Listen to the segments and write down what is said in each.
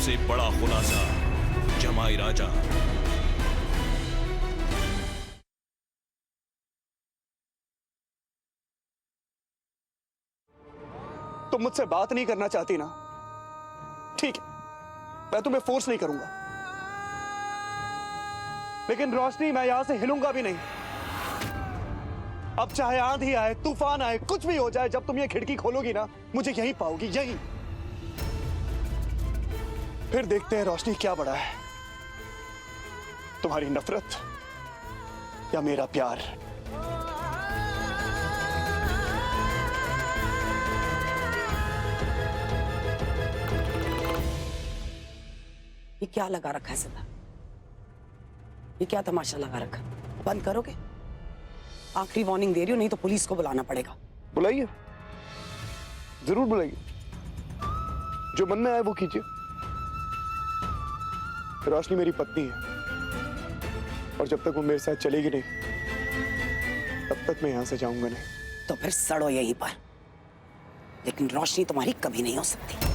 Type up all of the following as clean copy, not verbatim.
सबसे बड़ा खुलासा, जमाई राजा। तुम मुझसे बात नहीं करना चाहती ना, ठीक है, मैं तुम्हें फोर्स नहीं करूंगा, लेकिन रोशनी, मैं यहां से हिलूंगा भी नहीं। अब चाहे आंधी आए, तूफान आए, कुछ भी हो जाए, जब तुम ये खिड़की खोलोगी ना, मुझे यहीं पाओगी, यहीं। फिर देखते हैं रोशनी क्या बड़ा है, तुम्हारी नफरत या मेरा प्यार। ये क्या लगा रखा है सदा? ये क्या तमाशा लगा रखा? बंद करोगे? आखिरी वार्निंग दे रही हूं, नहीं तो पुलिस को बुलाना पड़ेगा। बुलाइए, जरूर बुलाइए, जो मन में आए वो कीजिए। रोशनी मेरी पत्नी है और जब तक वो मेरे साथ चलेगी नहीं, तब तक मैं यहां से जाऊंगा नहीं। तो फिर सड़ो यहीं पर, लेकिन रोशनी तुम्हारी कभी नहीं हो सकती।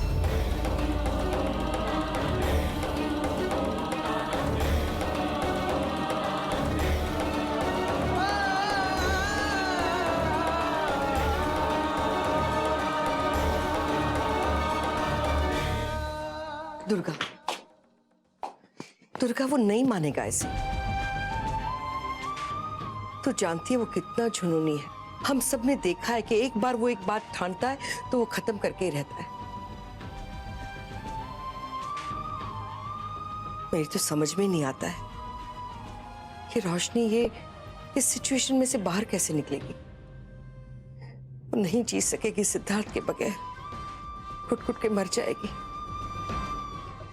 दुर्गा, दुर्गा वो नहीं मानेगा ऐसे। तू जानती है वो कितना जुनूनी है। हम सब ने देखा है कि एक बार वो एक बात ठानता है तो वो खत्म करके ही रहता है। मेरी तो समझ में नहीं आता है कि रोशनी ये इस सिचुएशन में से बाहर कैसे निकलेगी। वो नहीं जी सकेगी सिद्धार्थ के बगैर, घुट घुट के मर जाएगी।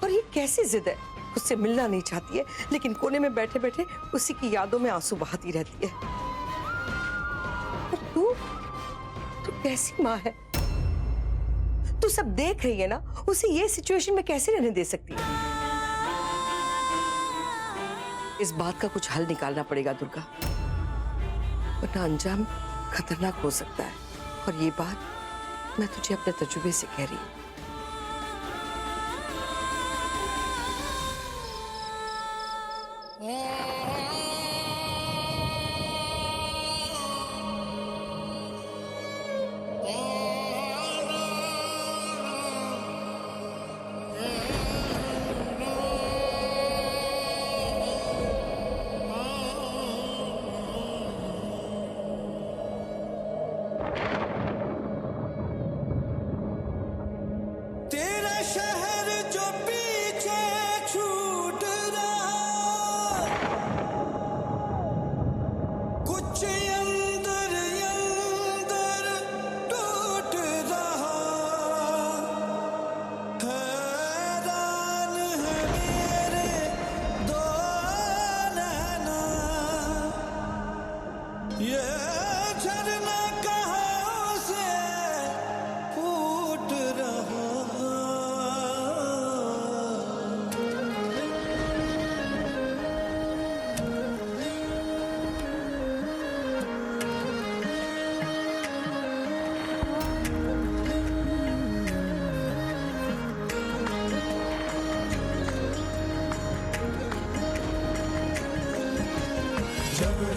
और ये कैसी जिद है, उससे मिलना नहीं चाहती है, लेकिन कोने में बैठे बैठे उसी की यादों में आंसू बहाती रहती है। और तू कैसी माँ है? तू सब देख रही है ना, उसे ये सिचुएशन में कैसे रहने दे सकती है? इस बात का कुछ हल निकालना पड़ेगा दुर्गा, वरना अंजाम खतरनाक हो सकता है। और ये बात मैं तुझे अपने तजुर्बे से कह रही हूँ।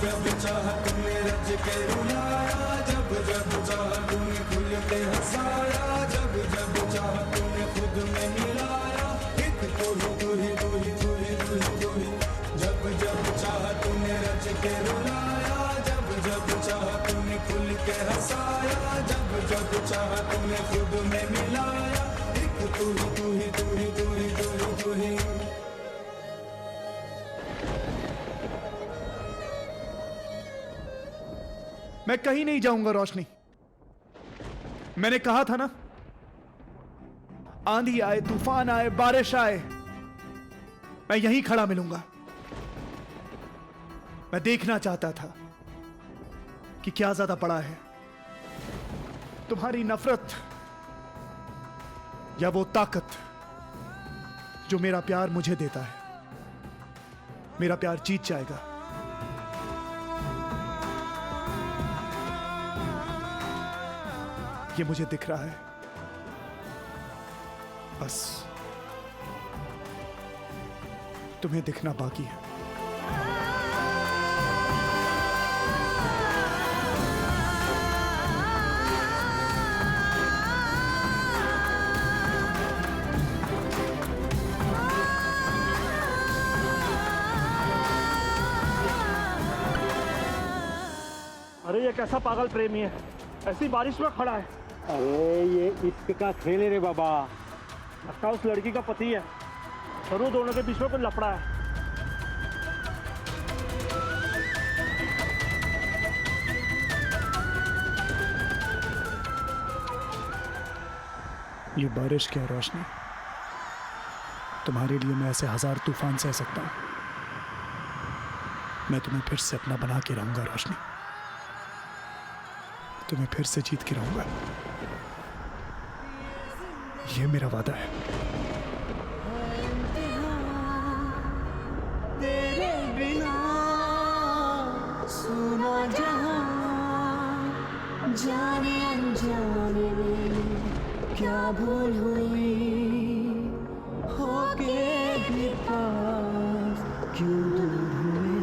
जब चाहा तुमने रज के रुलाया, जब जब चाहा तूने खुल के हंसाया, जब जब चाहा तूने खुद में मिलाया, एक तू ही तू ही तू ही तू ही तू ही तू ही। जब जब चाहा तूने रज के रुलाया, जब जब चाहा तूने खुल के हंसाया, जब जब चाहा तूने खुद में मिलाया, एक तू ही तू ही तू ही तू ही तू ही तू ही। मैं कहीं नहीं जाऊंगा रोशनी, मैंने कहा था ना, आंधी आए, तूफान आए, बारिश आए, मैं यहीं खड़ा मिलूंगा। मैं देखना चाहता था कि क्या ज्यादा बड़ा है, तुम्हारी नफरत या वो ताकत जो मेरा प्यार मुझे देता है। मेरा प्यार जीत जाएगा। ये मुझे दिख रहा है, तुम्हें दिखना बाकी है। अरे ये कैसा पागल प्रेमी है, ऐसी बारिश में खड़ा है। अरे ये इश्क का खेल है रे बाबा। लगता है उस लड़की का पति है, जरूर दोनों के बीच में कोई लफड़ा है। ये बारिश क्या रोशनी, तुम्हारे लिए मैं ऐसे 1000 तूफान सह सकता हूं। मैं तुम्हें फिर से अपना बना के रहूंगा रोशनी, तुम्हें फिर से जीत के रहूंगा, ये मेरा वादा है। तेरे बिना सुना जहां, जाने अनजाने क्या भूल हुई, होके भी पास क्यों दूर हुए,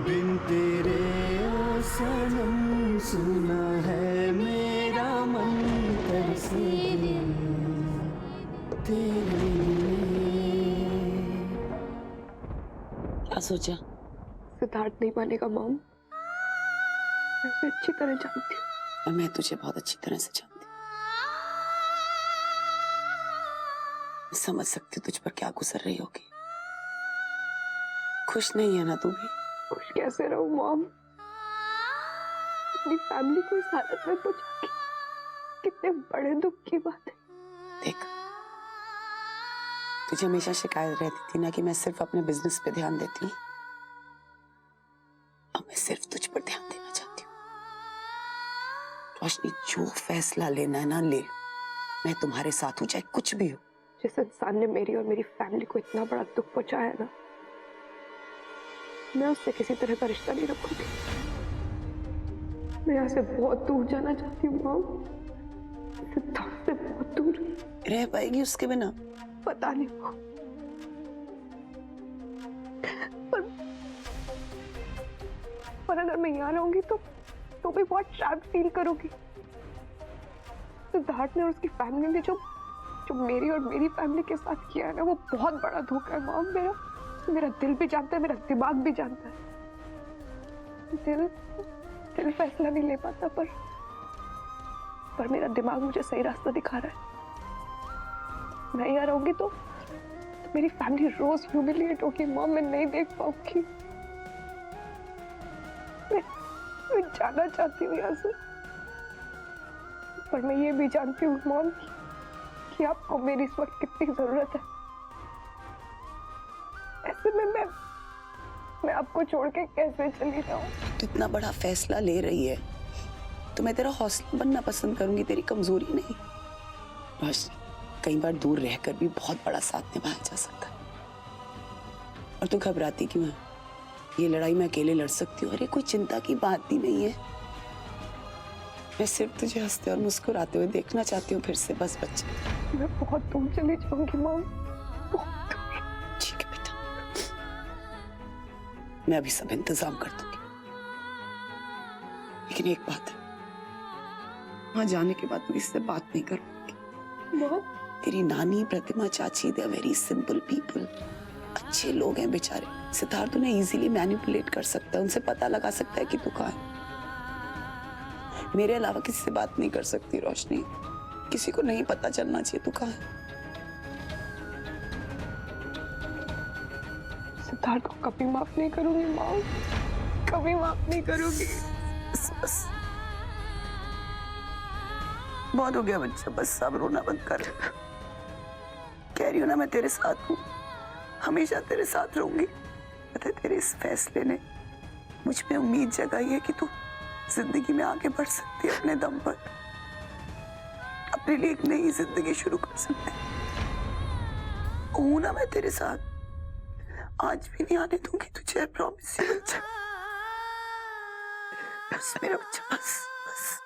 बिन तेरे ओ सनम सुना है मेरा मन तरसे दिल तेरे लिए। क्या सोचा? सिद्धार्थ नहीं मानेगा मॉम, मैं उसे अच्छी तरह जानती हूँ। और मैं तुझे बहुत अच्छी तरह से जानती हूँ। समझ सकती हूँ तुझ पर क्या गुजर रही होगी। खुश नहीं है ना तू भी? खुश कैसे रहूं मॉम, अपनी फैमिली को इस हालत में पहुंचा के, कितने बड़े दुख की बात है। देख, तुझे हमेशा शिकायत रहती थी ना कि मैं सिर्फ अपने बिजनेस पे ध्यान देती हूँ। अब मैं सिर्फ तुझ पर ध्यान देना चाहती हूँ। रोशनी, जो फैसला लेना है ना ले लो, मैं तुम्हारे साथ हूँ चाहे कुछ भी हो। जिस इंसान ने मेरी और मेरी फैमिली को इतना बड़ा दुख पहुंचाया ना, मैं उससे किसी तरह का रिश्ता नहीं रखूंगी। मैं यहाँ से बहुत दूर जाना चाहती हूँ मॉम, सिद्धार्थ से बहुत दूर। रह पाएगी उसके बिना? पता नहीं मॉम, पर अगर मैं यहाँ रहूंगी तो भी बहुत ट्रैप्ड फील करूंगी। सिद्धार्थ ने और उसकी फैमिली ने जो मेरी और मेरी फैमिली के साथ किया है ना, वो बहुत बड़ा धोखा है मॉम। मेरा दिल भी जानता है, मेरा दिमाग भी जानता है। दिल फैसला नहीं ले पाता, पर मेरा दिमाग मुझे सही रास्ता दिखा रहा है। मैं यहाँ रहूंगी तो मेरी फैमिली रोज ह्यूमिलिएट होगी मॉम, मैं नहीं देख पाऊंगी। मैं जाना चाहती हूँ यहाँ से, पर मैं ये भी जानती हूँ मॉम कि आपको मेरी इस वक्त कितनी जरूरत है। ऐसे में मैं आपको छोड़ के कैसे चली जाऊं? तू इतना बड़ा फैसला ले रही है तो मैं तेरा हौसला बनना पसंद करूंगी, तेरी कमजोरी नहीं। बस कई बार दूर रहकर भी बहुत बड़ा साथ निभाया जा सकता है। और तू घबराती क्यों है? ये लड़ाई मैं अकेले लड़ सकती हूँ। अरे कोई चिंता की बात भी नहीं है। मैं सिर्फ तुझे हंसते और मुस्कुराते हुए देखना चाहती हूँ फिर से, बस बच्चे। मैं बहुत दूर चली जाऊंगी मॉम, बहुत दूर। ठीक है बेटा, मैं अभी सब इंतजाम कर दूंगी। लेकिन एक बात है, वहां जाने के बाद मैं इससे बात नहीं कर पाऊंगी। बहुत तेरी नानी, प्रतिमा, चाची, दे वेरी सिंपल पीपल, अच्छे लोग हैं बेचारे। सिद्धार्थ उन्हें इजीली मैनिपुलेट कर सकता है, उनसे पता लगा सकता है कि तू कहाँ है। मेरे अलावा किसी से बात नहीं कर सकती रोशनी, किसी को नहीं पता चलना चाहिए तू कहाँ है। सिद्धार्थ को कभी माफ नहीं करूंगी मॉम, कभी माफ नहीं करूंगी। बस बहुत हो गया बच्चा, बस अब रोना बंद कर। कह रही हूँ ना मैं तेरे साथ हूँ, हमेशा तेरे साथ रहूंगी। पता है तेरे इस फैसले ने मुझ में उम्मीद जगाई है कि तू जिंदगी में आगे बढ़ सकती है, अपने दम पर अपने लिए एक नई जिंदगी शुरू कर सकती है। हूं ना मैं तेरे साथ, आज भी नहीं आने दूंगी तुझे, प्रॉमिस यू बच्चा। बस मेरा बच्चा, बस बस।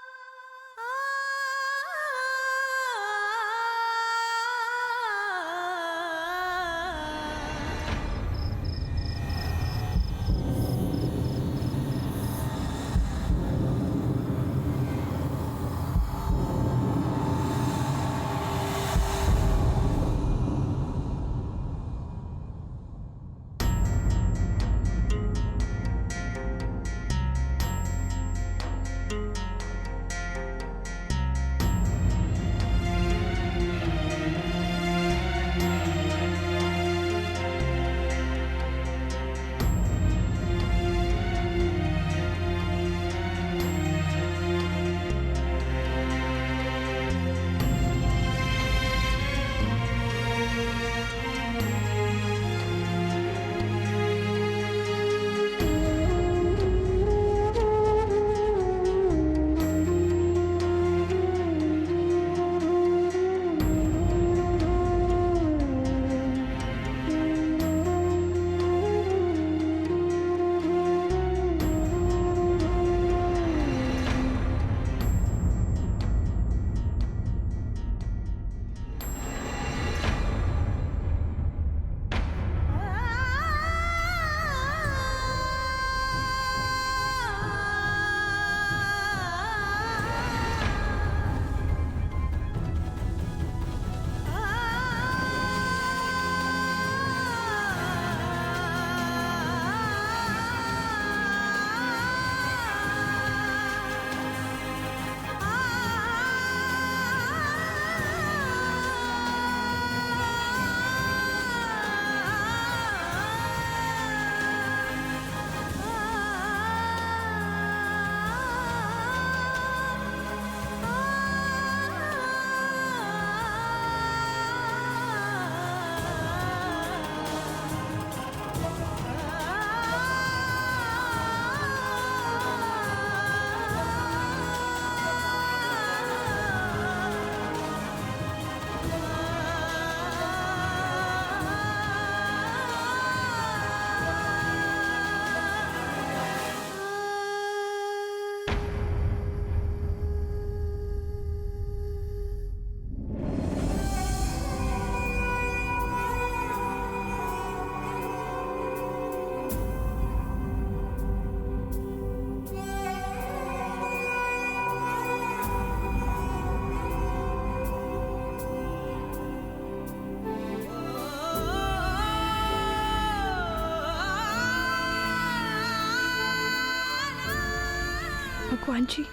भगवान जी,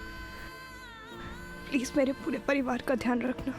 प्लीज मेरे पूरे परिवार का ध्यान रखना।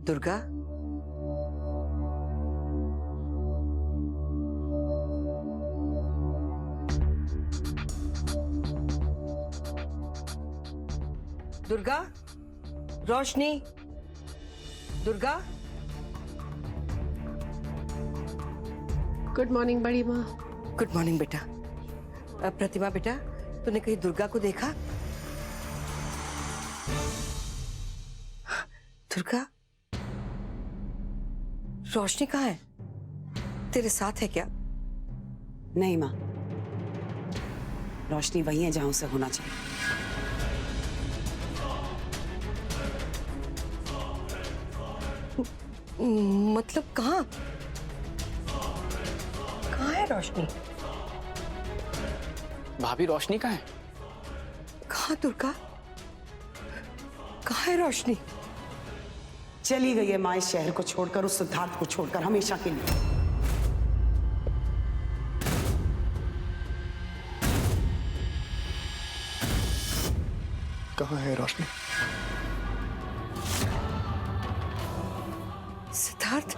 दुर्गा, दुर्गा, रोशनी, दुर्गा। गुड मॉर्निंग बड़ी माँ। गुड मॉर्निंग बेटा। प्रतिमा बेटा, तूने कहीं दुर्गा को देखा? दुर्गा, रोशनी कहाँ है? तेरे साथ है क्या? नहीं माँ, रोशनी वही है जहां उसे होना चाहिए। मतलब कहाँ? कहाँ है रोशनी? भाभी रोशनी कहाँ है? कहाँ दुर्गा? कहाँ है रोशनी? चली गई है माँ इस शहर को छोड़कर, उस सिद्धार्थ को छोड़कर, हमेशा के लिए। कहाँ है रोशनी? सिद्धार्थ,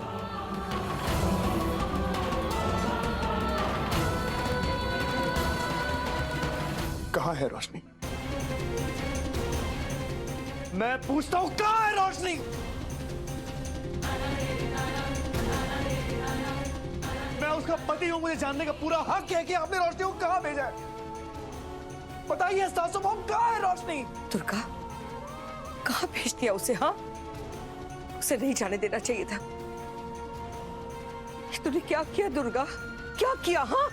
कहाँ है रोशनी? मैं पूछता हूं कहां है रोशनी? मैं उसका पति हूं, मुझे जानने का पूरा हक है कि आपने रोशनी को कहां भेजा है। बताइए सासू मां, कहां है रोशनी? दुर्गा, कहाँ भेज दिया उसे? हाँ, उसे नहीं जाने देना चाहिए था। ये तूने क्या किया दुर्गा? क्या किया? हाँ,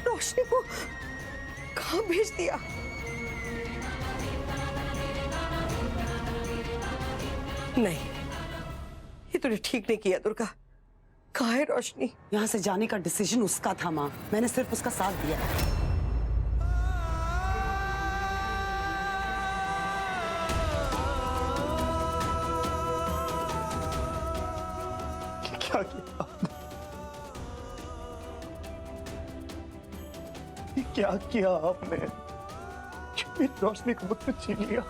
रोशनी को कहाँ भेज दिया? नहीं, ये तूने ठीक नहीं किया दुर्गा। कहाँ है रोशनी? यहाँ से जाने का डिसीजन उसका था माँ, मैंने सिर्फ उसका साथ दिया। क्या किया आपने? ये क्या किया आपने? मेरी रोशनी को मुझसे छीन लिया।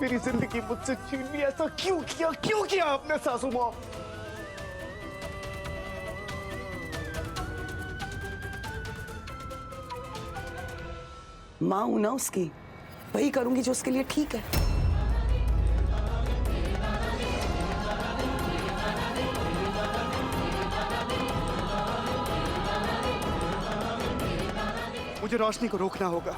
मेरी जिंदगी मुझसे छीन ली। ऐसा क्यों किया? क्यों किया आपने सासू माँ? माँ हूं ना उसकी, वही करूंगी जो उसके लिए ठीक है। मुझे रोशनी को रोकना होगा।